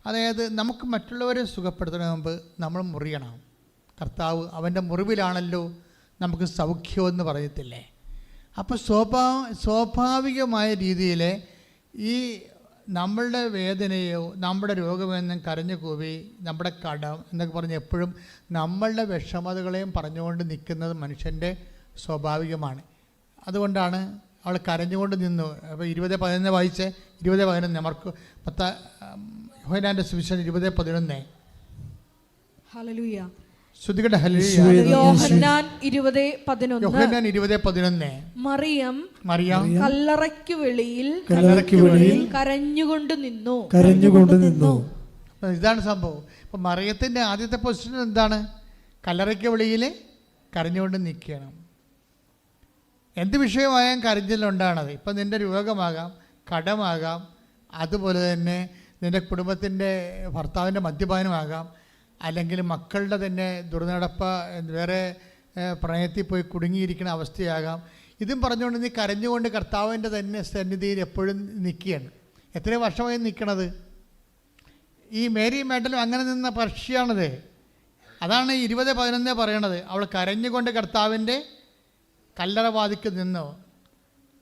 അതായത് നമുക്ക് മറ്റുള്ളവരെ സുഖപ്പെടുത്തുന്നതിന് മുമ്പ് നമ്മൾ മുറിയണം. കർത്താവ് അവൻ്റെ മുറിവിലാണല്ലോ നമുക്ക് സൗഖ്യമെന്ന് പറയത്തില്ലേ? അപ്പോൾ സ്വാഭാവികമായ രീതിയിൽ ഈ നമ്മളുടെ വേദനയോ നമ്മുടെ രോഗമെന്നും കരഞ്ഞു കൂവി നമ്മുടെ കടം എന്നൊക്കെ പറഞ്ഞ് എപ്പോഴും നമ്മളുടെ വിഷമതകളെയും പറഞ്ഞുകൊണ്ട് നിൽക്കുന്നത് മനുഷ്യൻ്റെ സ്വാഭാവികമാണ്. അതുകൊണ്ടാണ് അവൾ കരഞ്ഞുകൊണ്ട് നിന്നു. അപ്പോൾ 20:11 വായിച്ച് 20:11 അവർക്ക് യോഹന്നാന്റെ സുവിശേഷം 20:11. ഹല്ലേലൂയ. ശ്രുതികട്ടെ ഹല്ലേലൂയ. യോഹന്നാൻ 20:11. മറിയം കല്ലറയ്ക്ക് വെളിയിൽ കരഞ്ഞുകൊണ്ട് നിന്നു. ഇതാണ് സംഭവം. ഇപ്പം മറിയത്തിൻ്റെ ആദ്യത്തെ പൊസിഷൻ എന്താണ്? കല്ലറയ്ക്ക് വെളിയിൽ കരഞ്ഞുകൊണ്ട് നിൽക്കണം. എന്ത് വിഷയമായാലും കരഞ്ഞിലുണ്ടാണത്. ഇപ്പം നിൻ്റെ രോഗമാകാം, കടമാകാം, അതുപോലെ തന്നെ നിൻ്റെ കുടുംബത്തിൻ്റെ ഭർത്താവിൻ്റെ മദ്യപാനമാകാം, അല്ലെങ്കിൽ മക്കളുടെ തന്നെ ദുർനടപ്പ്, വേറെ പ്രണയത്തിൽ പോയി കുടുങ്ങിയിരിക്കുന്ന അവസ്ഥയാകാം. ഇതും പറഞ്ഞുകൊണ്ട് നീ കരഞ്ഞുകൊണ്ട് കർത്താവിൻ്റെ തന്നെ സന്നിധിയിൽ എപ്പോഴും നിൽക്കുകയാണ്. എത്ര വർഷമായി നിൽക്കണത്? ഈ മേരി മാഡലും അങ്ങനെ നിന്ന പക്ഷിയാണത്. അതാണ് 20:11 പറയണത്. അവൾ കരഞ്ഞുകൊണ്ട് കർത്താവിൻ്റെ കല്ലറവാതിക്ക് നിന്നു.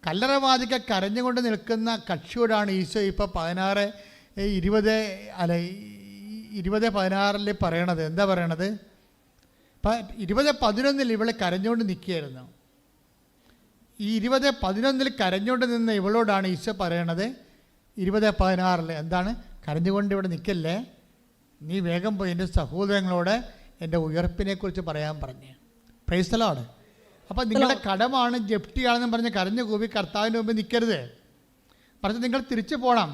കല്ലറവാതിക്ക് കരഞ്ഞുകൊണ്ട് നിൽക്കുന്ന കക്ഷിയോടാണ് ഈശോ ഇപ്പോൾ 20:16 പറയണത്. എന്താ പറയണത്? 20:11 ഇവളെ കരഞ്ഞുകൊണ്ട് നിൽക്കുകയായിരുന്നു. ഈ 20:11 കരഞ്ഞുകൊണ്ട് നിന്ന ഇവളോടാണ് ഈശോ പറയണത് 20:16 എന്താണ്? കരഞ്ഞുകൊണ്ട് ഇവിടെ നിൽക്കല്ലേ, നീ വേഗം പോയി എൻ്റെ സഹോദരങ്ങളോട് എൻ്റെ ഉയർപ്പിനെക്കുറിച്ച് പറയാൻ പറഞ്ഞ്. Price the Lord. അപ്പം നിങ്ങളുടെ കടമാണ്, ജപ്തിയാണെന്ന് പറഞ്ഞ് കരഞ്ഞു കൂവി കർത്താവിൻ്റെ മുമ്പ് നിൽക്കരുത്. പറഞ്ഞ് നിങ്ങൾ തിരിച്ചു പോകണം.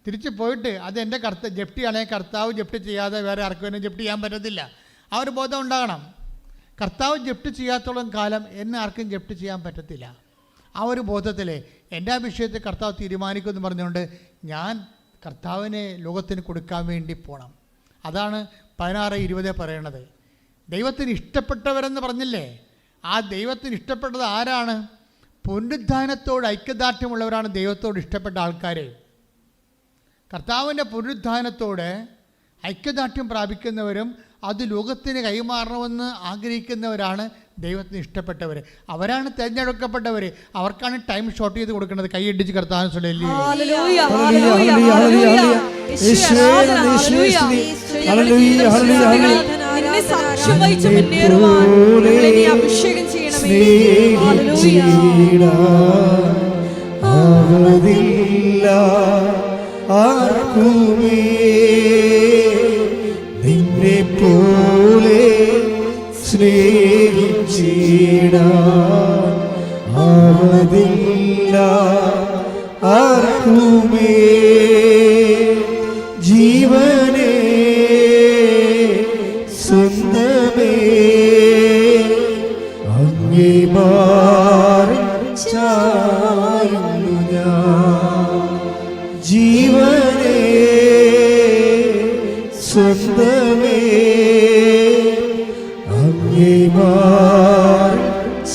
തിരിച്ചു പോയിട്ട് അത് എൻ്റെ ജപ്തിയാണെങ്കിൽ കർത്താവ് ജപ്തി ചെയ്യാതെ വേറെ ആർക്കും എന്നെ ജപ്തി ചെയ്യാൻ പറ്റത്തില്ല. ആ ഒരു ബോധം ഉണ്ടാകണം. കർത്താവ് ജപ്തി ചെയ്യാത്തോളം കാലം എന്നെ ആർക്കും ജപ്തി ചെയ്യാൻ പറ്റത്തില്ല. ആ ഒരു ബോധത്തിൽ എൻ്റെ ആ വിഷയത്തിൽ കർത്താവ് തീരുമാനിക്കുമെന്ന് പറഞ്ഞുകൊണ്ട് ഞാൻ കർത്താവിനെ ലോകത്തിന് കൊടുക്കാൻ വേണ്ടി പോകണം. അതാണ് 16:20 പറയണത്. ദൈവത്തിന് ഇഷ്ടപ്പെട്ടവരെന്ന് പറഞ്ഞില്ലേ? ആ ദൈവത്തിന് ഇഷ്ടപ്പെട്ടത് ആരാണ്? പുനരുദ്ധാനത്തോട് ഐക്യദാർഢ്യമുള്ളവരാണ് ദൈവത്തോട് ഇഷ്ടപ്പെട്ട ആൾക്കാർ. കർത്താവിൻ്റെ പുനരുദ്ധാനത്തോട് ഐക്യദാർഢ്യം പ്രാപിക്കുന്നവരും അത് ലോകത്തിന് കൈമാറണമെന്ന് ആഗ്രഹിക്കുന്നവരാണ് ദൈവത്തിന് ഇഷ്ടപ്പെട്ടവർ. അവരാണ് തിരഞ്ഞെടുക്കപ്പെട്ടവർ. അവർക്കാണ് ടൈം ഷോർട്ട് ചെയ്ത് കൊടുക്കുന്നത്. കൈയടിച്ച് കർത്താവിനെ ആർക്കുമേ നിന്നെ പോലെ സ്നേഹിച്ചിടാൻ ആവതില്ല ആർക്കുമേ. ജീവനേ സ്വന്തമേ അങ്ങേ മാറി ചായുന്നു ഞാൻ. ജീവനേ സ്വന്തമേ അങ്ങേ മാറി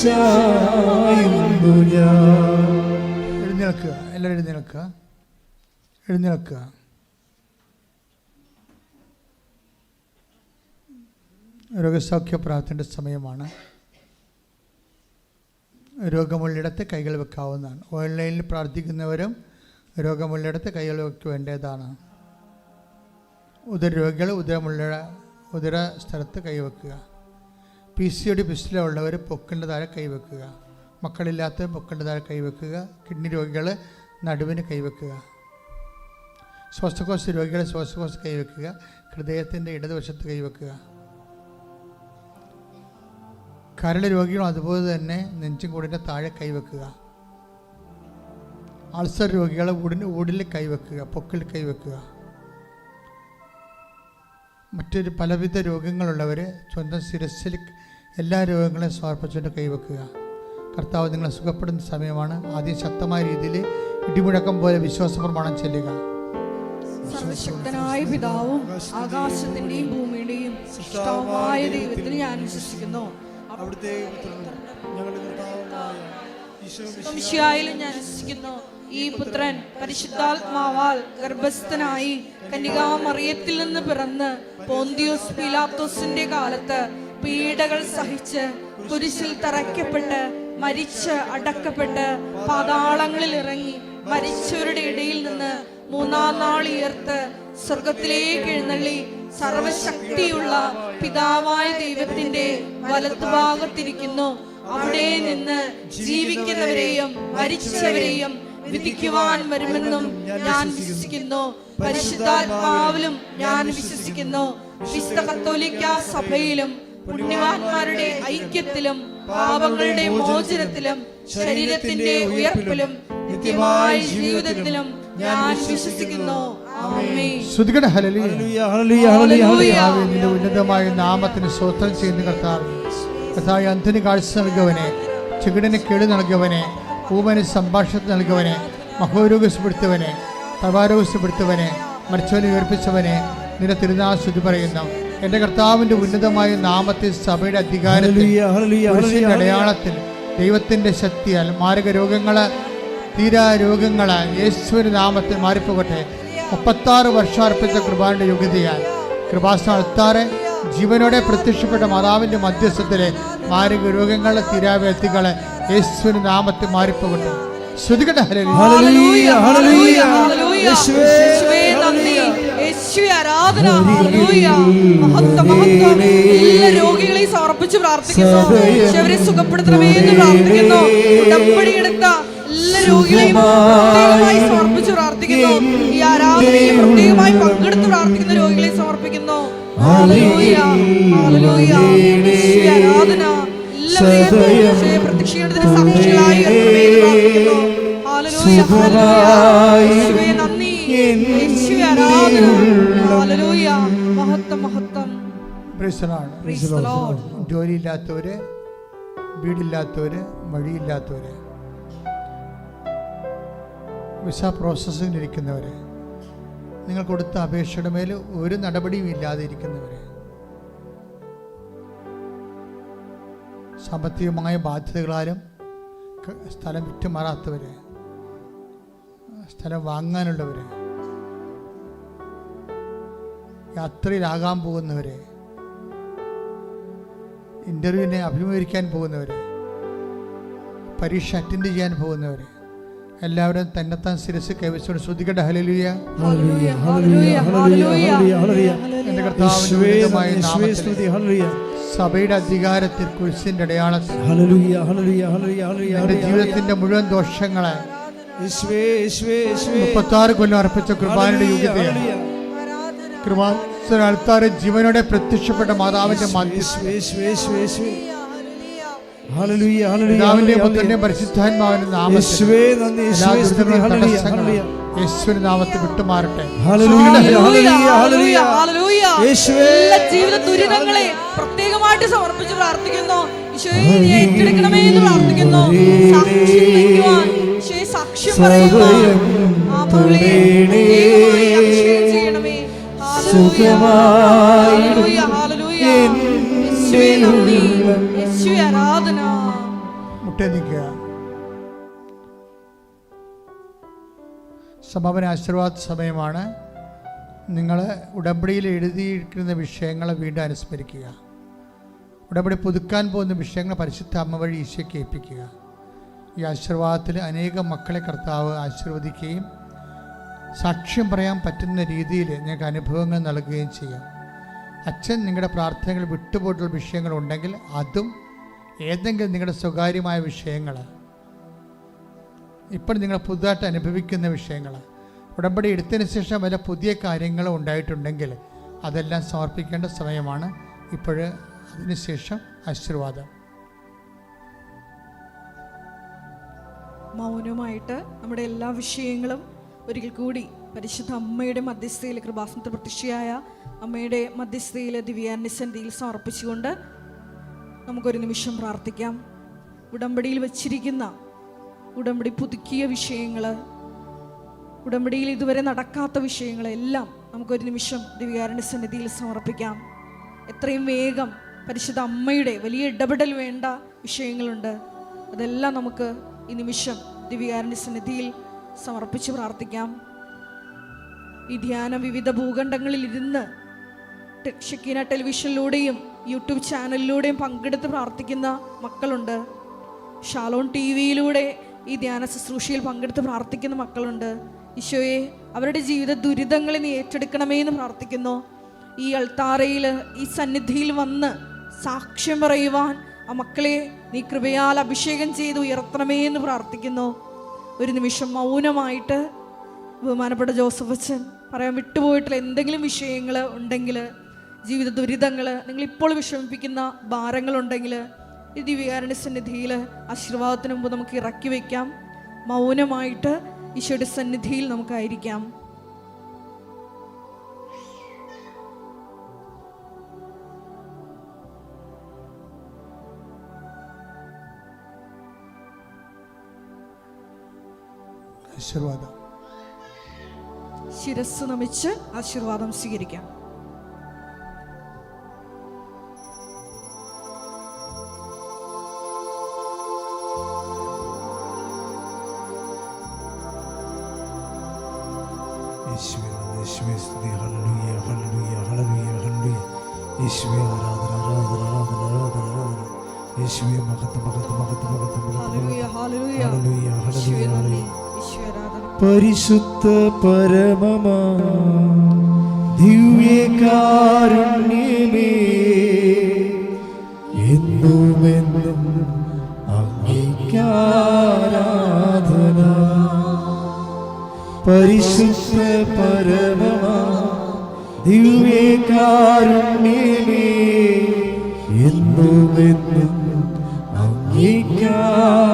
ചായുന്നു ഞാൻ. എഴുന്നേൽക്കുക, എല്ലാവരും എഴുന്നേൽക്കുക, എഴുന്നേൽക്കുക. രോഗസൗഖ്യ പ്രാർത്ഥനയുടെ സമയമാണ്. രോഗമുള്ളിടത്ത് കൈകൾ വെക്കാവുന്നതാണ്. ഓൺലൈനിൽ പ്രാർത്ഥിക്കുന്നവരും രോഗമുള്ളിടത്ത് കൈകൾ വെക്കേണ്ടതാണ്. ഉദരരോഗികൾ ഉദര സ്ഥലത്ത് കൈവെക്കുക. PCOD പിസ്റ്റില ഉള്ളവർ പൊക്കിൻ്റെ താഴെ കൈവെക്കുക. മക്കളില്ലാത്ത പൊക്കിൻ്റെ താഴെ കൈവെക്കുക. കിഡ്നി രോഗികൾ നടുവിന് കൈവെക്കുക. ശ്വാസകോശ രോഗികൾ ശ്വാസകോശ കൈവെക്കുക. ഹൃദയത്തിൻ്റെ ഇടതുവശത്ത് കൈവെക്കുക. കരൾ രോഗികളും അതുപോലെ തന്നെ നെഞ്ചും കൂടിൻ്റെ താഴെ കൈവെക്കുക. അൾസർ രോഗികൾ ഊടിൽ കൈവെക്കുക, പൊക്കിൽ കൈവെക്കുക. മറ്റൊരു പലവിധ രോഗങ്ങളുള്ളവർ സ്വന്തം ശിരസ്സിൽ എല്ലാ രോഗങ്ങളെയും സമർപ്പിച്ചുകൊണ്ട് കൈവെക്കുക. കർത്താവ് നിങ്ങളെ സുഖപ്പെടുന്ന സമയമാണ്. ആദ്യം ശക്തമായ രീതിയിൽ ഇടിമുഴക്കം പോലെ വിശ്വാസ പ്രമാണം ചെല്ലുക. സർവശക്തനായ പിതാവും ആകാശത്തിന്റെയും ഭൂമിയുടെയും സൃഷ്ടാവായ ദൈവത്തിൽ ഞാൻ വിശ്വസിക്കുന്നു. അവിടുത്തെ ഞാൻ വിശ്വസിക്കുന്നു. ഈ പുത്രൻ പരിശുദ്ധാത്മാവാൽ ഗർഭസ്ഥനായി കന്യകാമറിയത്തിൽ നിന്ന് പിറന്ന് പോന്തിയോസ് പീലാത്തോസിന്റെ കാലത്ത് പീഡകൾ സഹിച്ച് കുരിശിൽ തറയ്ക്കപ്പെട്ട് മരിച്ച് അടക്കപ്പെട്ട് പാതാളങ്ങളിൽ ഇറങ്ങി മരിച്ചവരുടെ ഇടയിൽ നിന്ന് മൂന്നാം നാൾ ഉയർത്ത് സ്വർഗത്തിലേക്ക് എഴുന്നള്ളി സർവശക്തിയുള്ള പിതാവായ ദൈവത്തിന്റെ വലത്തുഭാഗത്തിരിക്കുന്നു. അവിടെ നിന്ന് ജീവിക്കുന്നവരെയും മരിച്ചവരെയും വിധിക്കുവാൻ വരുമെന്നും ഞാൻ വിശ്വസിക്കുന്നു. പരിശുദ്ധാത്മാവിലും ഞാൻ വിശ്വസിക്കുന്നു. വിശുദ്ധ കത്തോലിക്ക സഭയിലും പുണ്യവാന്മാരുടെ ഐക്യത്തിലും പാപങ്ങളുടെ മോചനത്തിലും ശരീരത്തിന്റെ ഉയർപ്പിലും നിത്യമായ ജീവിതത്തിലും ഞാൻ വിശ്വസിക്കുന്നു. ആമേൻ. സ്തുതിക്കട്ടെ. ഹല്ലേലൂയ. ഹല്ലേലൂയ, ഹല്ലേലൂയ, ഹല്ലേലൂയ. നിന്റെ ഉന്നതമായ നാമത്തിന് സ്തോത്രം ചെയ്യുന്ന കർത്താവേ, കർത്താവേ, അന്ധന് കാഴ്ച നൽകിയവനെ, ചെകിടന് കേട് നൽകിയവനെ, ഊമന് സംഭാഷണം നൽകിയവനെ, മഹോരോഗപ്പെടുത്തവനെ, തവാരോഗപ്പെടുത്തവനെ, മരിച്ചവനെ ഉയർപ്പിച്ചവനെ നിന്റെ തിരുനാൾ സ്തുതി പറയുന്നു. എൻ്റെ കർത്താവിൻ്റെ ഉന്നതമായ നാമത്തിൽ സഭയുടെ അധികാരത്തിൽ പുരുഷന്റെ അടയാളത്തിൽ ദൈവത്തിൻ്റെ ശക്തിയാൽ മാരക രോഗങ്ങള് തീരാ രോഗങ്ങള് യേശുവിൻ്റെ നാമത്തിൽ മാറിപ്പോകട്ടെ. 36 വർഷം അർപ്പിച്ച കൃപാന്റെ യോഗ്യതയാൽ കൃപാസന അൾത്താറെ ജീവനോടെ പ്രത്യക്ഷപ്പെട്ട മാതാവിൻ്റെ മധ്യസ്ഥത്തിലെ മാരക രോഗങ്ങളെ തീരാവ്യാധികളെ യേശുവിൻ്റെ നാമത്തിൽ മാറിപ്പോകട്ടെ. ശ്രുതികട്ടെ. ഹല്ലേലൂയ, ഹല്ലേലൂയ, ഹല്ലേലൂയ. യേശുവേ നന്ദി, യേശുവേ ആരാധന. ഹല്ലേലൂയ, മഹത്വം, മഹത്വം. എല്ലാ രോഗികളെയും സമർപ്പിച്ച് പ്രാർത്ഥിക്കുന്നു. യേശുവേ സുഖപ്പെടുത്തണമേ എന്ന് പ്രാർത്ഥിക്കുന്നു. ഉടമ്പടിയെടുത്ത എല്ലാ രോഗികളെയും പ്രത്യേകമായി സമർപ്പിച്ച് പ്രാർത്ഥിക്കുന്നു. ഈ ആരാധനയിൽ പ്രത്യേകമായി പങ്കെടുത്ത് പ്രാർത്ഥിക്കുന്ന രോഗികളെ സമർപ്പിക്കുന്നു. ഹല്ലേലൂയ, ഹല്ലേലൂയ. യേശുവേ ആരാധന. എല്ലാവരെയും പ്രത്യക്ഷീകരണത്തിന് സാക്ഷികളായി പ്രാർത്ഥിക്കുന്നു. ഹല്ലേലൂയ, ഹല്ലേലൂയ. യേശുവേ നന്ദി, യേശുവേ ആരാധന. ഹല്ലേലൂയ, മഹത്വം, മഹത്വം. Praise the Lord. ജോലിയില്ലാത്തവര്, വീടില്ലാത്തവര്, വഴിയില്ലാത്തവര്, വിസ പ്രോസസ്സിങ്ങിലിരിക്കുന്നവര്, നിങ്ങൾ കൊടുത്ത അപേക്ഷയുടെ മേൽ ഒരു നടപടിയും ഇല്ലാതെ ഇരിക്കുന്നവര്, സാമ്പത്തികമായ ബാധ്യതകളാലും സ്ഥലം വിറ്റുമാറാത്തവര്, സ്ഥലം വാങ്ങാനുള്ളവര്, യാത്രയിലാകാൻ പോകുന്നവര്, ഇൻ്റർവ്യൂവിനെ അഭിമുഖീകരിക്കാൻ പോകുന്നവര്, പരീക്ഷ അറ്റൻഡ് ചെയ്യാൻ പോകുന്നവര്, എല്ലാവരും തന്നെത്താൻ ശിരസ് കൈവച്ചോട് ശ്രദ്ധിക്കട്ടെ. ഹല്ലേലൂയ, ഹല്ലേലൂയ, ഹല്ലേലൂയ, ഹല്ലേലൂയ. എൻ്റെ കർത്താവിന്റെ ഉന്നതമായ നാമത്തിൽ സഭയുടെ അധികാരത്തിൽ കുരിശിന്റെ അടയാളത്തിൽ എൻ്റെ ജീവിതത്തിന്റെ മുഴുവൻ ദോഷങ്ങളെ 36 കൊല്ലം അർപ്പിച്ച കൃപാനയുടെ യോഗ്യതയാണ്. കൃപാസന അൾത്താരെ ജീവനോടെ പ്രത്യക്ഷപ്പെട്ട മാതാവിന്റെ പിതാവിന്റെയും പുത്രന്റെയും പരിശുദ്ധാത്മാവിന്റെ നാമത്തിൽ യേശുവിന്റെ നാമത്തിൽ വിട്ടുമാറട്ടെ. എല്ലാ ജീവിത ദുരിതങ്ങളെ പ്രത്യേകമായിട്ട് സമർപ്പിച്ച് പ്രാർത്ഥിക്കുന്നു. ഈശോയെ ഏറ്റെടുക്കണമേ എന്ന് പ്രാർത്ഥിക്കുന്നു. സാക്ഷ്യം വയ്ക്കുവാൻ, ഈശോയെ സാക്ഷ്യം പറയുവാൻ അഭിഷേകം ചെയ്യണമേ. ഹല്ലേലൂയ, ഹല്ലേലൂയ. യേശുവേ നന്ദി, യേശുവേ ആരാധന. മുട്ടേ നിൽക്കുക. സമാപന ആശീർവാദ സമയമാണ്. നിങ്ങൾ ഉടമ്പടിയിൽ എഴുതിയിരിക്കുന്ന വിഷയങ്ങളെ വീണ്ടും അനുസ്മരിക്കുക. ഉടമ്പടി പുതുക്കാൻ പോകുന്ന വിഷയങ്ങൾ പരിശുദ്ധ അമ്മ വഴി ഈശോയ്ക്ക് ഏൽപ്പിക്കുക. ഈ ആശീർവാദത്തിൽ അനേകം മക്കളെ കർത്താവ് ആശീർവദിക്കുകയും സാക്ഷ്യം പറയാൻ പറ്റുന്ന രീതിയിൽ നിങ്ങൾക്ക് അനുഭവങ്ങൾ നൽകുകയും ചെയ്യാം. അച്ഛൻ നിങ്ങളുടെ പ്രാർത്ഥനകൾ വിട്ടുപോയിട്ടുള്ള വിഷയങ്ങളുണ്ടെങ്കിൽ അതും ഏതെങ്കിലും നിങ്ങളുടെ സ്വകാര്യമായ വിഷയങ്ങൾ, ഇപ്പോൾ നിങ്ങൾ പുതുതായിട്ട് അനുഭവിക്കുന്ന വിഷയങ്ങൾ, ഉടമ്പടി എടുത്തതിന് ശേഷം വല്ല പുതിയ കാര്യങ്ങൾ ഉണ്ടായിട്ടുണ്ടെങ്കിൽ അതെല്ലാം സമർപ്പിക്കേണ്ട സമയമാണ് ഇപ്പോൾ. അതിനുശേഷം ആശീർവാദം. മൗനമായിട്ട് നമ്മുടെ എല്ലാ വിഷയങ്ങളും ഒരിക്കൽ കൂടി പരിശുദ്ധ അമ്മയുടെ മധ്യസ്ഥയിൽ, കൃപാസനത്തിൽ പ്രത്യക്ഷയായ അമ്മയുടെ മധ്യസ്ഥയിൽ ദിവ്യാന്യസന്ധിയിൽ സമർപ്പിച്ചുകൊണ്ട് നമുക്കൊരു നിമിഷം പ്രാർത്ഥിക്കാം. ഉടമ്പടിയിൽ വച്ചിരിക്കുന്ന, ഉടമ്പടി പുതുക്കിയ വിഷയങ്ങൾ, ഉടമ്പടിയിൽ ഇതുവരെ നടക്കാത്ത വിഷയങ്ങളെല്ലാം നമുക്കൊരു നിമിഷം ദിവ്യാന്യസന്നിധിയിൽ സമർപ്പിക്കാം. എത്രയും വേഗം പരിശുദ്ധ അമ്മയുടെ വലിയ ഇടപെടൽ വേണ്ട വിഷയങ്ങളുണ്ട്. അതെല്ലാം നമുക്ക് ഈ നിമിഷം ദിവ്യാന്യസന്നിധിയിൽ സമർപ്പിച്ച് പ്രാർത്ഥിക്കാം. ഈ ധ്യാനം വിവിധ ഭൂഖണ്ഡങ്ങളിൽ ഇരുന്ന് ഷക്കീന ടെലിവിഷനിലൂടെയും യൂട്യൂബ് ചാനലിലൂടെയും പങ്കെടുത്ത് പ്രാർത്ഥിക്കുന്ന മക്കളുണ്ട്. ഷാലോൺ TV-യിലൂടെ ഈ ധ്യാന ശുശ്രൂഷയിൽ പങ്കെടുത്ത് പ്രാർത്ഥിക്കുന്ന മക്കളുണ്ട്. ഈശോയെ, അവരുടെ ജീവിത ദുരിതങ്ങളെ നീ ഏറ്റെടുക്കണമേ എന്ന് പ്രാർത്ഥിക്കുന്നു. ഈ അൾത്താരയിൽ, ഈ സന്നിധിയിൽ വന്ന് സാക്ഷ്യം പറയുവാൻ ആ മക്കളെ നീ കൃപയാൽ അഭിഷേകം ചെയ്ത് ഉയർത്തണമേ എന്ന് പ്രാർത്ഥിക്കുന്നു. ഒരു നിമിഷം മൗനമായിട്ട് ബഹുമാനപ്പെട്ട ജോസഫ് അച്ഛൻ പറയാൻ വിട്ടുപോയിട്ടുള്ള എന്തെങ്കിലും വിഷയങ്ങൾ ഉണ്ടെങ്കിൽ, ജീവിത ദുരിതങ്ങൾ, നിങ്ങളിപ്പോൾ വിഷമിപ്പിക്കുന്ന ഭാരങ്ങളുണ്ടെങ്കിൽ ഈ ദിവ്യകാരുണ്യ സന്നിധിയിൽ ആശീർവാദത്തിന് മുമ്പ് നമുക്ക് ഇറക്കി വയ്ക്കാം. മൗനമായിട്ട് ഈശോയുടെ സന്നിധിയിൽ നമുക്കായിരിക്കാം. ആശീർവാദം. ശിരസ് നമിച്ച് ആശീർവാദം സ്വീകരിക്കാം. പരിശുദ്ധ പരമമാ ദിവ്യകാരുണ്യമേ, എന്നുമെന്നും അങ്ങേക്കാരാധന. പരിശുദ്ധ പരമമാ ദിവ്യകാരുണ്യമേ, എന്നുമെന്നും അങ്ങേക്കാരാധന.